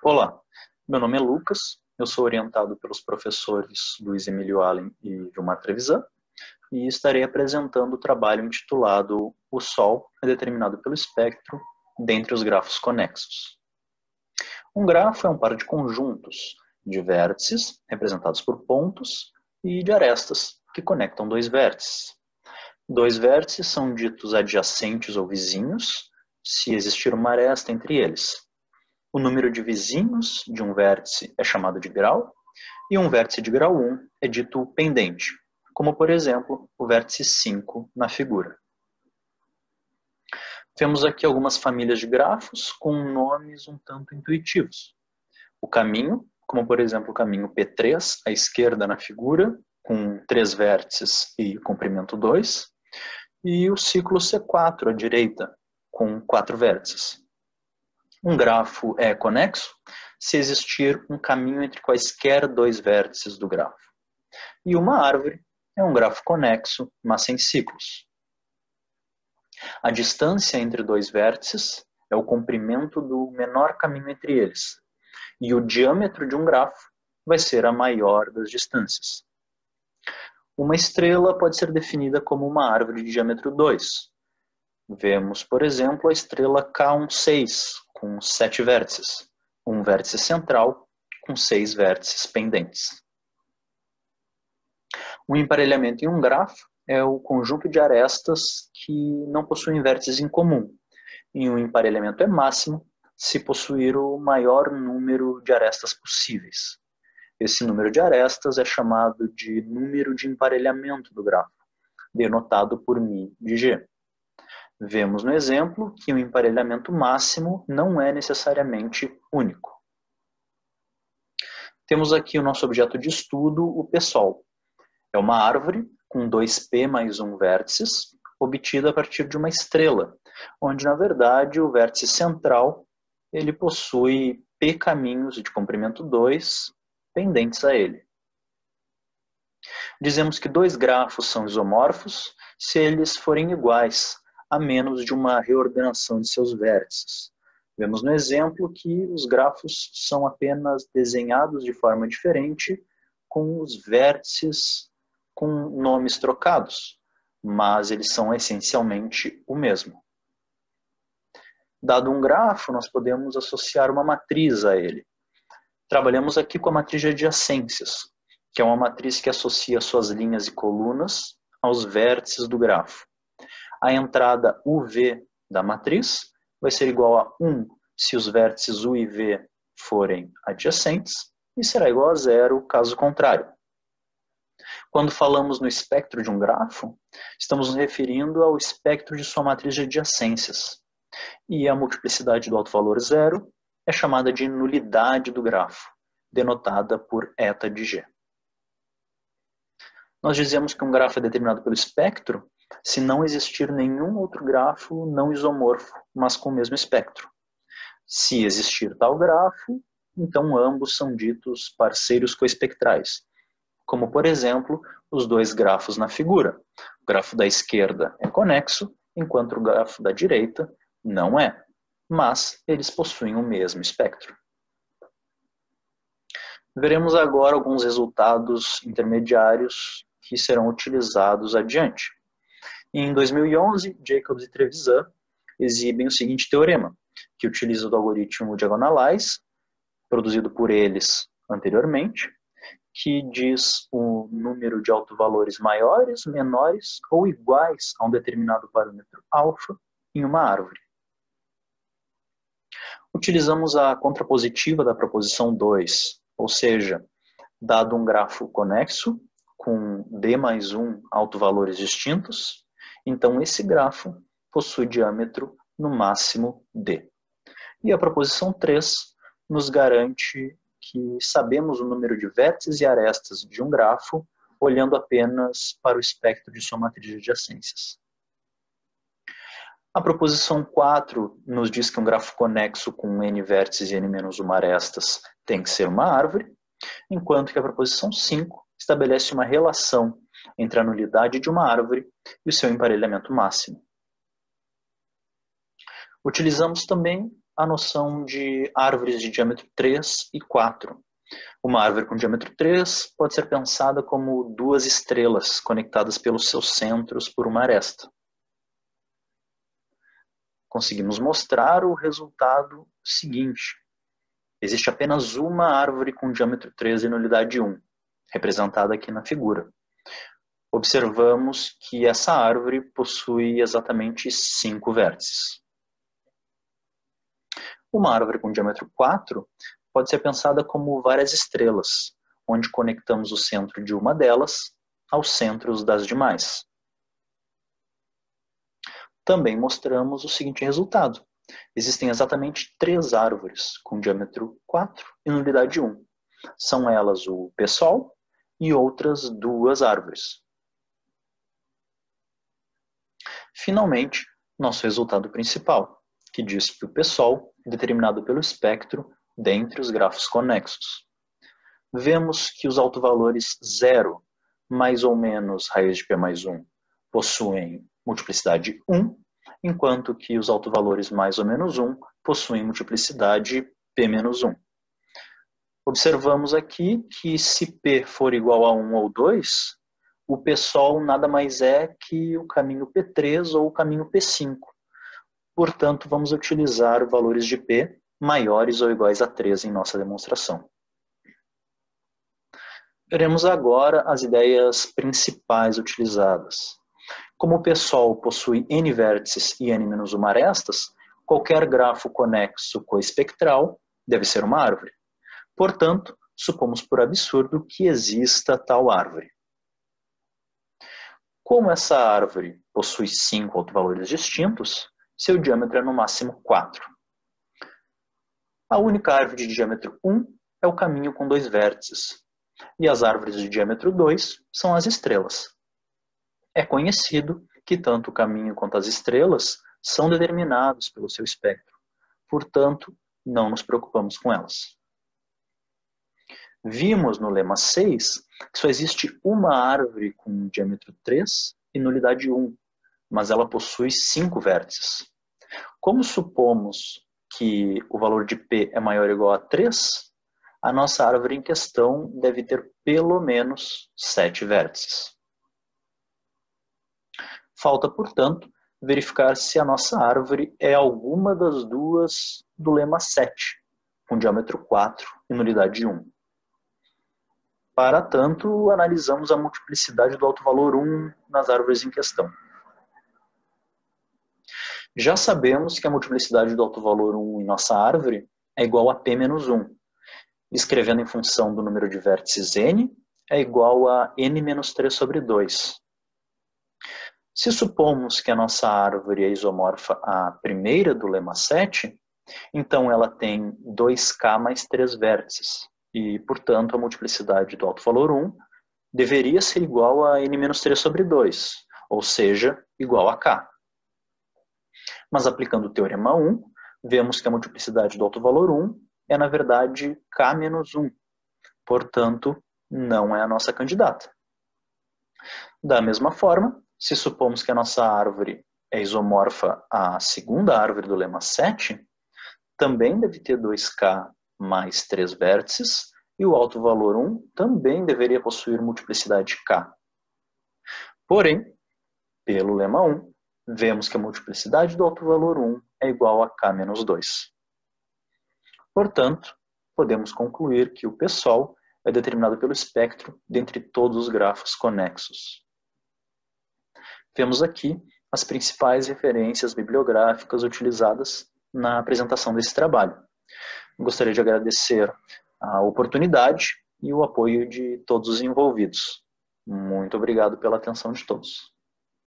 Olá, meu nome é Lucas, eu sou orientado pelos professores Luiz Emílio Allen e Vilmar Trevisan e estarei apresentando o trabalho intitulado O Sol é determinado pelo espectro dentre os grafos conexos. Um grafo é um par de conjuntos de vértices, representados por pontos, e de arestas, que conectam dois vértices. Dois vértices são ditos adjacentes ou vizinhos, se existir uma aresta entre eles. O número de vizinhos de um vértice é chamado de grau, e um vértice de grau 1 é dito pendente, como, por exemplo, o vértice 5 na figura. Temos aqui algumas famílias de grafos com nomes um tanto intuitivos. O caminho, como, por exemplo, o caminho P3 à esquerda na figura, com 3 vértices e comprimento 2, e o ciclo C4 à direita, com 4 vértices. Um grafo é conexo se existir um caminho entre quaisquer dois vértices do grafo. E uma árvore é um grafo conexo, mas sem ciclos. A distância entre dois vértices é o comprimento do menor caminho entre eles. E o diâmetro de um grafo vai ser a maior das distâncias. Uma estrela pode ser definida como uma árvore de diâmetro 2. Vemos, por exemplo, a estrela K16, com 7 vértices, um vértice central com 6 vértices pendentes. O emparelhamento em um grafo é o conjunto de arestas que não possuem vértices em comum, e o emparelhamento é máximo se possuir o maior número de arestas possíveis. Esse número de arestas é chamado de número de emparelhamento do grafo, denotado por μ de g. Vemos no exemplo que o emparelhamento máximo não é necessariamente único. Temos aqui o nosso objeto de estudo, o P-Sol. É uma árvore com 2P mais 1 vértices, obtida a partir de uma estrela, onde, na verdade, o vértice central ele possui P caminhos de comprimento 2 pendentes a ele. Dizemos que dois grafos são isomorfos se eles forem iguais, a menos de uma reordenação de seus vértices. Vemos no exemplo que os grafos são apenas desenhados de forma diferente, com os vértices com nomes trocados, mas eles são essencialmente o mesmo. Dado um grafo, nós podemos associar uma matriz a ele. Trabalhamos aqui com a matriz de adjacências, que é uma matriz que associa suas linhas e colunas aos vértices do grafo. A entrada UV da matriz vai ser igual a 1 se os vértices U e V forem adjacentes e será igual a 0 caso contrário. Quando falamos no espectro de um grafo, estamos nos referindo ao espectro de sua matriz de adjacências. E a multiplicidade do alto valor 0 é chamada de nulidade do grafo, denotada por eta de G. Nós dizemos que um grafo é determinado pelo espectro se não existir nenhum outro grafo não isomorfo, mas com o mesmo espectro. Se existir tal grafo, então ambos são ditos parceiros coespectrais, como, por exemplo, os dois grafos na figura. O grafo da esquerda é conexo, enquanto o grafo da direita não é, mas eles possuem o mesmo espectro. Veremos agora alguns resultados intermediários que serão utilizados adiante. Em 2011, Jacobs e Trevisan exibem o seguinte teorema, que utiliza o algoritmo Diagonalize, produzido por eles anteriormente, que diz o número de autovalores maiores, menores ou iguais a um determinado parâmetro alfa em uma árvore. Utilizamos a contrapositiva da proposição 2, ou seja, dado um grafo conexo, com D mais 1 autovalores distintos, então esse grafo possui diâmetro no máximo D. E a proposição 3 nos garante que sabemos o número de vértices e arestas de um grafo olhando apenas para o espectro de sua matriz de adjacências. A proposição 4 nos diz que um grafo conexo com n vértices e n menos uma arestas tem que ser uma árvore, enquanto que a proposição 5 estabelece uma relação entre a nulidade de uma árvore e o seu emparelhamento máximo. Utilizamos também a noção de árvores de diâmetro 3 e 4. Uma árvore com diâmetro 3 pode ser pensada como duas estrelas conectadas pelos seus centros por uma aresta. Conseguimos mostrar o resultado seguinte. Existe apenas uma árvore com diâmetro 3 em nulidade 1, representada aqui na figura. Observamos que essa árvore possui exatamente 5 vértices. Uma árvore com diâmetro 4 pode ser pensada como várias estrelas, onde conectamos o centro de uma delas aos centros das demais. Também mostramos o seguinte resultado. Existem exatamente 3 árvores com diâmetro 4 e nulidade 1. São elas o P-Sol e outras 2 árvores. Finalmente, nosso resultado principal, que diz que o P-Sol é determinado pelo espectro dentre os grafos conexos. Vemos que os autovalores 0, mais ou menos raiz de P mais 1, possuem multiplicidade 1, enquanto que os autovalores mais ou menos 1 possuem multiplicidade P menos 1. Observamos aqui que se P for igual a 1 ou 2, o P-Sol nada mais é que o caminho P3 ou o caminho P5. Portanto, vamos utilizar valores de P maiores ou iguais a 3 em nossa demonstração. Veremos agora as ideias principais utilizadas. Como o P-Sol possui n vértices e n-1 arestas, qualquer grafo conexo coespectral deve ser uma árvore. Portanto, supomos por absurdo que exista tal árvore. Como essa árvore possui 5 autovalores distintos, seu diâmetro é no máximo 4. A única árvore de diâmetro 1 é o caminho com 2 vértices, e as árvores de diâmetro 2 são as estrelas. É conhecido que tanto o caminho quanto as estrelas são determinados pelo seu espectro, portanto, não nos preocupamos com elas. Vimos no lema 6 que só existe uma árvore com diâmetro 3 e nulidade 1, mas ela possui 5 vértices. Como supomos que o valor de P é maior ou igual a 3, a nossa árvore em questão deve ter pelo menos 7 vértices. Falta, portanto, verificar se a nossa árvore é alguma das duas do lema 7, com diâmetro 4 e nulidade 1. Para tanto, analisamos a multiplicidade do autovalor 1 nas árvores em questão. Já sabemos que a multiplicidade do autovalor 1 em nossa árvore é igual a P menos 1. Escrevendo em função do número de vértices n, é igual a n menos 3 sobre 2. Se supomos que a nossa árvore é isomorfa à primeira do lema 7, então ela tem 2k mais 3 vértices, e, portanto, a multiplicidade do autovalor 1 deveria ser igual a n menos 3 sobre 2, ou seja, igual a k. Mas aplicando o teorema 1, vemos que a multiplicidade do autovalor 1 é, na verdade, k menos 1, portanto, não é a nossa candidata. Da mesma forma, se supomos que a nossa árvore é isomorfa à segunda árvore do lema 7, também deve ter 2k mais 3 vértices, e o autovalor 1 também deveria possuir multiplicidade k. Porém, pelo lema 1, vemos que a multiplicidade do autovalor 1 é igual a k menos 2. Portanto, podemos concluir que o P-Sol é determinado pelo espectro dentre todos os grafos conexos. Vemos aqui as principais referências bibliográficas utilizadas na apresentação desse trabalho. Gostaria de agradecer a oportunidade e o apoio de todos os envolvidos. Muito obrigado pela atenção de todos.